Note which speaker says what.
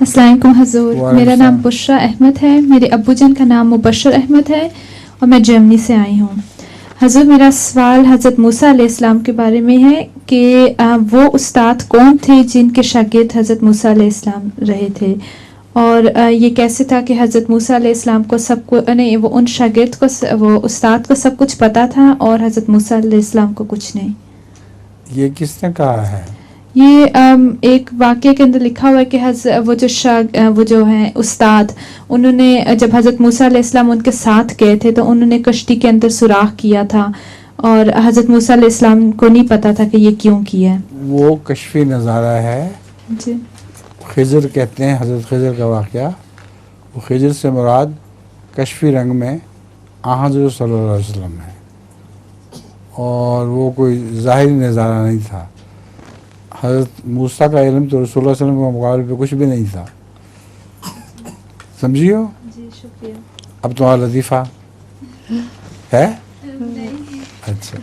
Speaker 1: السلام علیکم حضور، میرا نام بشرا احمد ہے، میرے ابو جان کا نام مبشر احمد ہے اور میں جرمنی سے آئی ہوں۔ حضور میرا سوال حضرت موسیٰ علیہ السلام کے بارے میں ہے کہ وہ استاد کون تھے جن کے شاگرد حضرت موسیٰ علیہ السلام رہے تھے، اور یہ کیسے تھا کہ حضرت موسیٰ علیہ السلام کو سب کو نہیں، وہ ان شاگرد کو وہ استاد کو سب کچھ پتہ تھا اور حضرت موسیٰ علیہ السلام کو کچھ نہیں؟
Speaker 2: یہ کس نے کہا ہے؟
Speaker 1: یہ ایک واقعے کے اندر لکھا ہوا ہے کہ وہ جو ہیں استاد، انہوں نے جب حضرت موسیٰ علیہ السلام ان کے ساتھ گئے تھے تو انہوں نے کشتی کے اندر سوراخ کیا تھا اور حضرت موسیٰ علیہ السلام کو نہیں پتا تھا کہ یہ کیوں کیا ہے۔
Speaker 2: وہ کشفی نظارہ ہے
Speaker 1: جی،
Speaker 2: خضر کہتے ہیں، حضرت خضر کا واقعہ۔ وہ خضر سے مراد کشفی رنگ میں حضرت صلی اللہ علیہ وسلم ہے، اور وہ کوئی ظاہری نظارہ نہیں تھا۔ حضرت موسیٰ کا علم تو رسول اللہ علیہ وسلم کے مقابلے پہ کچھ بھی نہیں تھا، سمجھیے ہو؟
Speaker 1: جی شکریہ۔
Speaker 2: اب تمہارا لطیفہ ہے؟ اچھا